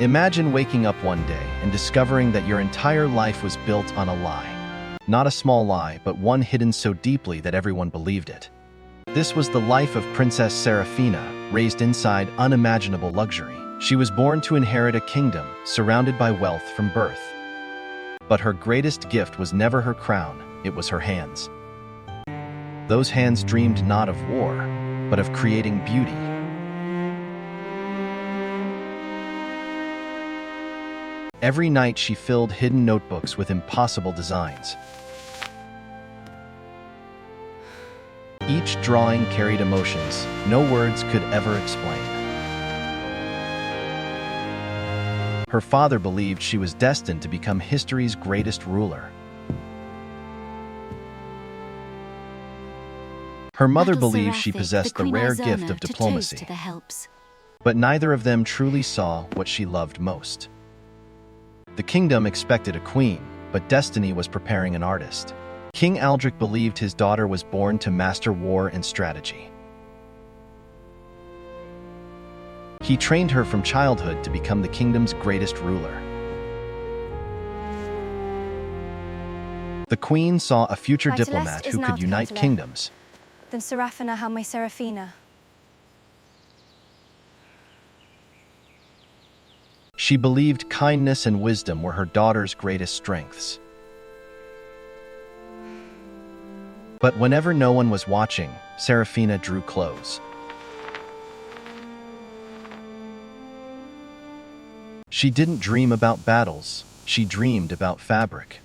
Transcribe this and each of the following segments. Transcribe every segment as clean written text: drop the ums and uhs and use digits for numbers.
Imagine waking up one day and discovering that your entire life was built on a lie. Not a small lie, but one hidden so deeply that everyone believed it. This was the life of Princess Seraphina, raised inside unimaginable luxury. She was born to inherit a kingdom, surrounded by wealth from birth. But her greatest gift was never her crown, it was her hands. Those hands dreamed not of war, but of creating beauty. Every night she filled hidden notebooks with impossible designs. Each drawing carried emotions no words could ever explain. Her father believed she was destined to become history's greatest ruler. Her mother believed she possessed the rare gift of diplomacy, but neither of them truly saw what she loved most. The kingdom expected a queen, but destiny was preparing an artist. King Aldrich believed his daughter was born to master war and strategy. He trained her from childhood to become the kingdom's greatest ruler. The queen saw a future diplomat who could unite kingdoms. Then Seraphina, how my Seraphina. She believed kindness and wisdom were her daughter's greatest strengths. But whenever no one was watching, Seraphina drew close. She didn't dream about battles, she dreamed about fabric.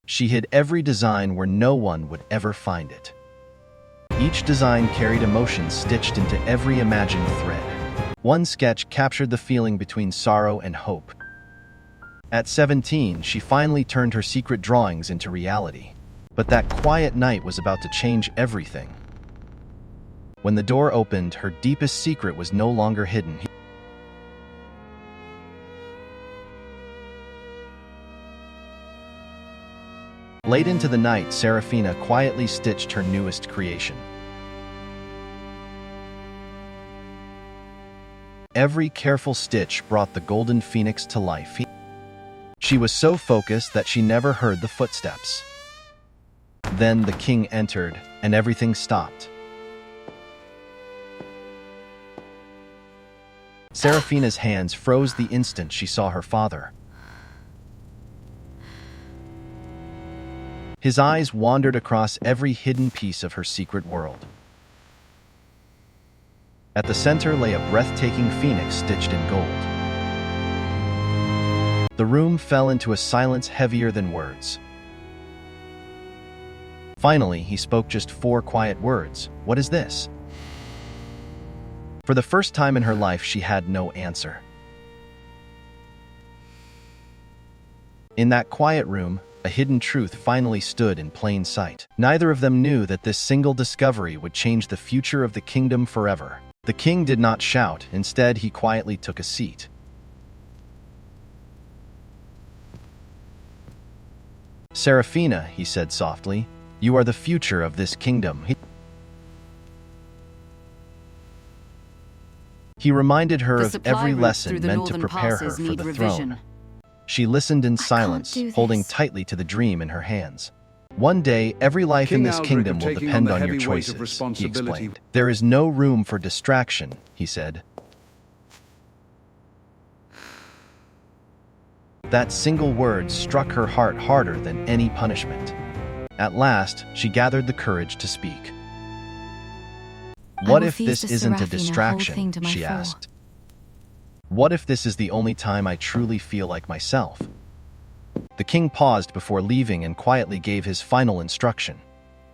She hid every design where no one would ever find it. Each design carried emotions stitched into every imagined thread. One sketch captured the feeling between sorrow and hope. At 17, she finally turned her secret drawings into reality. But that quiet night was about to change everything. When the door opened, her deepest secret was no longer hidden. Late into the night, Seraphina quietly stitched her newest creation. Every careful stitch brought the golden phoenix to life. She was so focused that she never heard the footsteps. Then the king entered, and everything stopped. Seraphina's hands froze the instant she saw her father. His eyes wandered across every hidden piece of her secret world. At the center lay a breathtaking phoenix stitched in gold. The room fell into a silence heavier than words. Finally, he spoke just 4 quiet words. "What is this?" For the first time in her life, she had no answer. In that quiet room, a hidden truth finally stood in plain sight. Neither of them knew that this single discovery would change the future of the kingdom forever. The king did not shout. Instead, he quietly took a seat. "Seraphina," he said softly, "you are the future of this kingdom." He reminded her of every lesson meant to prepare her for the throne. She listened in silence, holding tightly to the dream in her hands. "One day, every life in this kingdom will depend on your choices," he explained. "There is no room for distraction," he said. That single word struck her heart harder than any punishment. At last, she gathered the courage to speak. "What if this isn't a distraction?" she asked. "What if this is the only time I truly feel like myself?" The king paused before leaving and quietly gave his final instruction.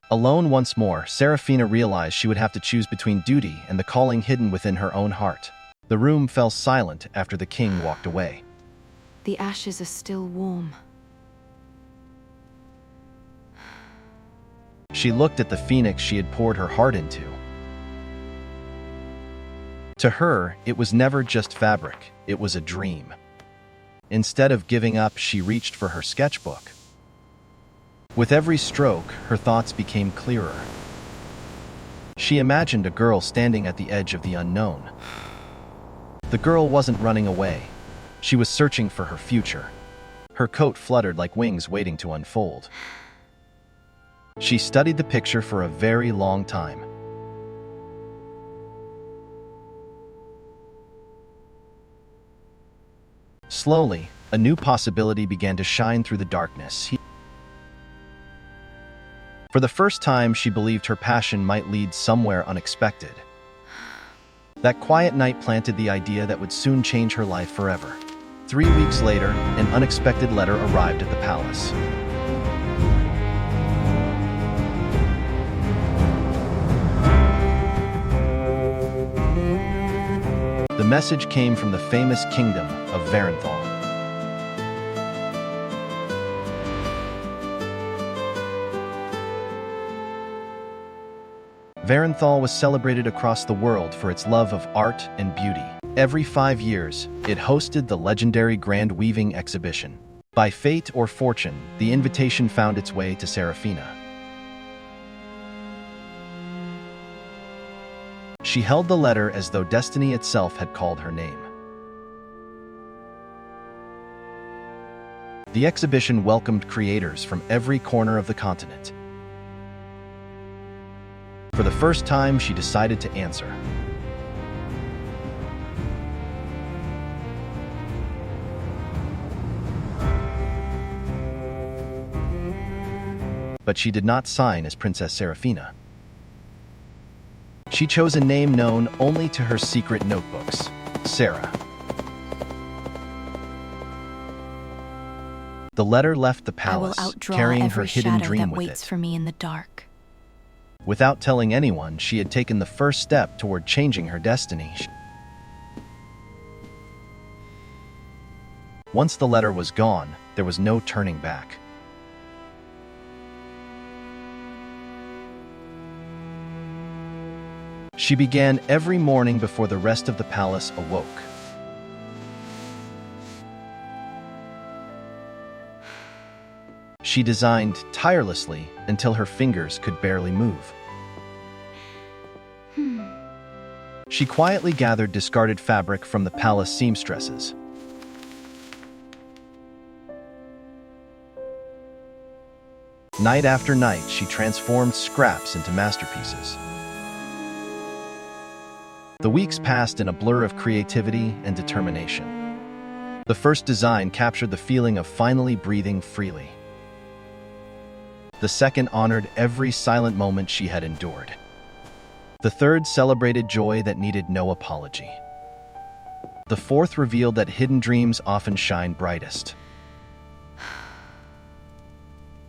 Alone once more, Seraphina realized she would have to choose between duty and the calling hidden within her own heart. The room fell silent after the king walked away. The ashes are still warm. She looked at the phoenix she had poured her heart into. To her, it was never just fabric, it was a dream. Instead of giving up, she reached for her sketchbook. With every stroke, her thoughts became clearer. She imagined a girl standing at the edge of the unknown. The girl wasn't running away. She was searching for her future. Her coat fluttered like wings waiting to unfold. She studied the picture for a very long time. Slowly, a new possibility began to shine through the darkness. For the first time, she believed her passion might lead somewhere unexpected. That quiet night planted the idea that would soon change her life forever. 3 weeks later, an unexpected letter arrived at the palace. The message came from the famous kingdom of Varenthal. Varenthal was celebrated across the world for its love of art and beauty. Every 5 years, it hosted the legendary Grand Weaving Exhibition. By fate or fortune, the invitation found its way to Seraphina. She held the letter as though destiny itself had called her name. The exhibition welcomed creators from every corner of the continent. For the first time, she decided to answer. But she did not sign as Princess Seraphina. She chose a name known only to her secret notebooks, Sarah. The letter left the palace, carrying her hidden dream with it. For me in the dark. Without telling anyone, she had taken the first step toward changing her destiny. Once the letter was gone, there was no turning back. She began every morning before the rest of the palace awoke. She designed tirelessly until her fingers could barely move. She quietly gathered discarded fabric from the palace seamstresses. Night after night, she transformed scraps into masterpieces. The weeks passed in a blur of creativity and determination. The first design captured the feeling of finally breathing freely. The second honored every silent moment she had endured. The third celebrated joy that needed no apology. The fourth revealed that hidden dreams often shine brightest.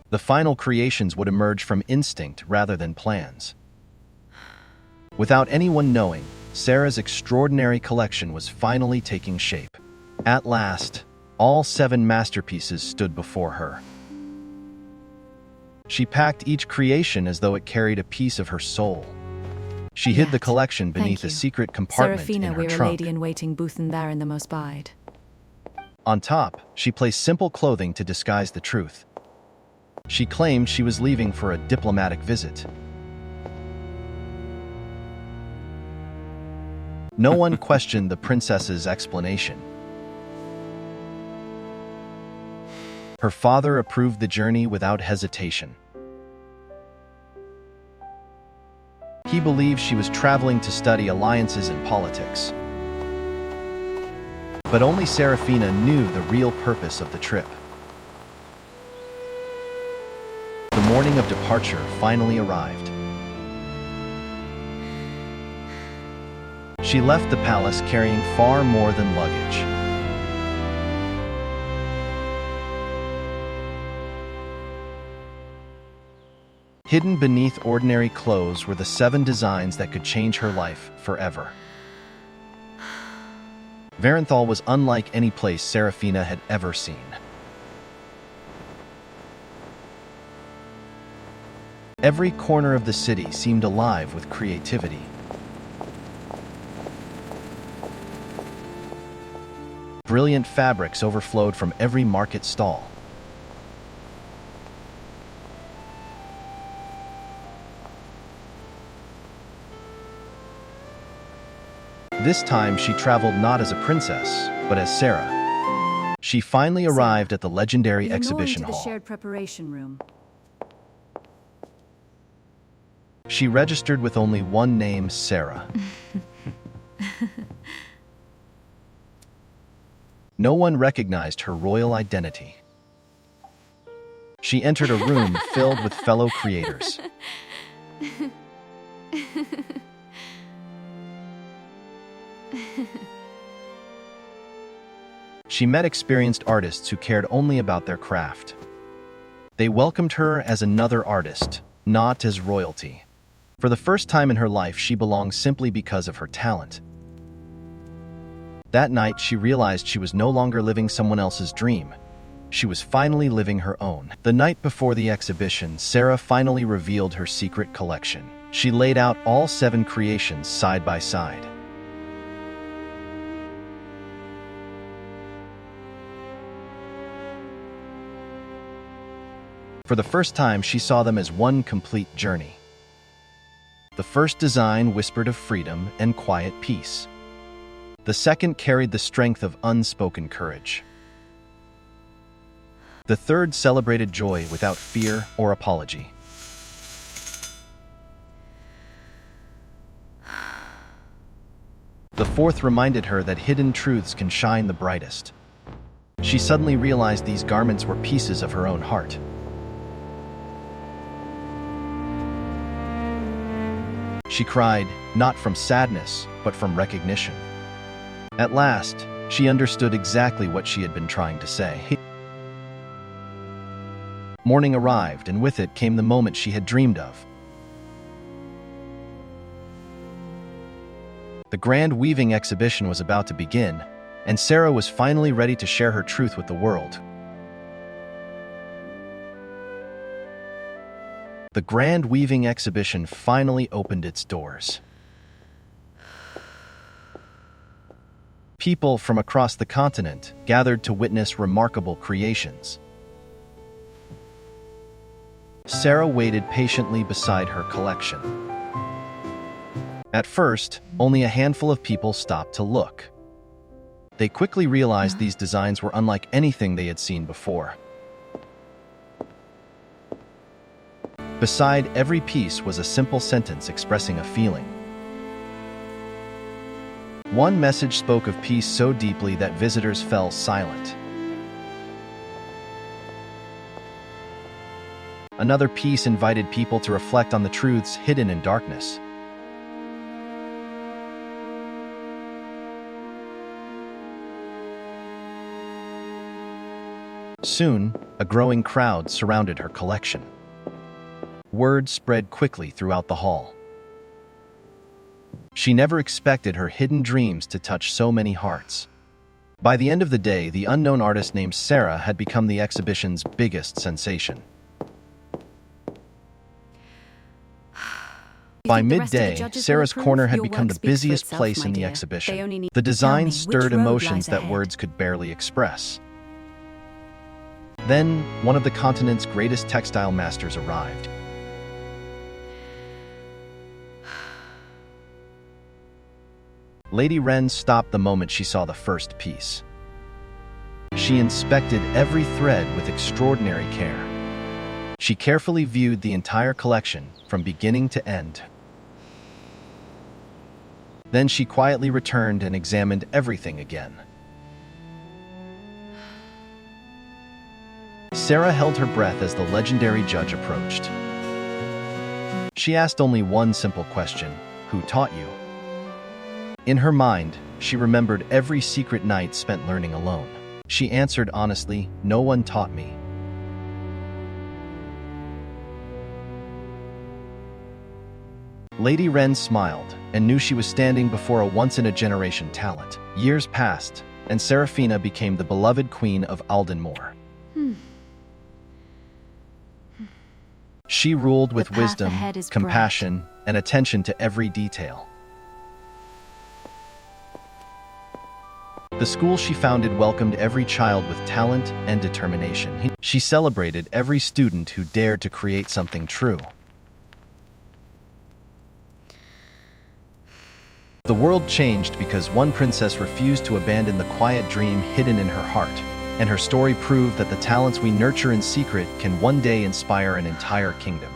The final creations would emerge from instinct rather than plans. Without anyone knowing, Sarah's extraordinary collection was finally taking shape. At last, all 7 masterpieces stood before her. She packed each creation as though it carried a piece of her soul. She hid the collection beneath a secret compartment Seraphina, in her we're trunk. a lady-in-waiting booth and there in the most bide. On top, she placed simple clothing to disguise the truth. She claimed she was leaving for a diplomatic visit. No one questioned the princess's explanation. Her father approved the journey without hesitation. He believed she was traveling to study alliances and politics. But only Seraphina knew the real purpose of the trip. The morning of departure finally arrived. She left the palace carrying far more than luggage. Hidden beneath ordinary clothes were the 7 designs that could change her life forever. Varenthal was unlike any place Seraphina had ever seen. Every corner of the city seemed alive with creativity. Brilliant fabrics overflowed from every market stall. This time she traveled not as a princess, but as Sarah. She finally arrived at the legendary exhibition to the hall. shared preparation room. She registered with only one name, Sarah. No one recognized her royal identity. She entered a room filled with fellow creators. She met experienced artists who cared only about their craft. They welcomed her as another artist, not as royalty. For the first time in her life, she belonged simply because of her talent. That night, she realized she was no longer living someone else's dream. She was finally living her own. The night before the exhibition, Sarah finally revealed her secret collection. She laid out all 7 creations side by side. For the first time, she saw them as one complete journey. The first design whispered of freedom and quiet peace. The second carried the strength of unspoken courage. The third celebrated joy without fear or apology. The fourth reminded her that hidden truths can shine the brightest. She suddenly realized these garments were pieces of her own heart. She cried, not from sadness, but from recognition. At last, she understood exactly what she had been trying to say. Morning arrived, and with it came the moment she had dreamed of. The grand weaving exhibition was about to begin, and Sarah was finally ready to share her truth with the world. The grand weaving exhibition finally opened its doors. People from across the continent gathered to witness remarkable creations. Sarah waited patiently beside her collection. At first, only a handful of people stopped to look. They quickly realized these designs were unlike anything they had seen before. Beside every piece was a simple sentence expressing a feeling. One message spoke of peace so deeply that visitors fell silent. Another piece invited people to reflect on the truths hidden in darkness. Soon, a growing crowd surrounded her collection. Word spread quickly throughout the hall. She never expected her hidden dreams to touch so many hearts. By the end of the day, the unknown artist named Sarah had become the exhibition's biggest sensation. By midday, Sarah's corner had become the busiest place in the exhibition. The design stirred emotions that words could barely express. Then, one of the continent's greatest textile masters arrived. Lady Wren stopped the moment she saw the first piece. She inspected every thread with extraordinary care. She carefully viewed the entire collection from beginning to end. Then she quietly returned and examined everything again. Sarah held her breath as the legendary judge approached. She asked only one simple question: who taught you? In her mind, she remembered every secret night spent learning alone. She answered honestly, "No one taught me." Lady Wren smiled and knew she was standing before a once-in-a-generation talent. Years passed, and Seraphina became the beloved queen of Aldenmore. She ruled with wisdom, compassion, and attention to every detail. The school she founded welcomed every child with talent and determination. She celebrated every student who dared to create something true. The world changed because one princess refused to abandon the quiet dream hidden in her heart, and her story proved that the talents we nurture in secret can one day inspire an entire kingdom.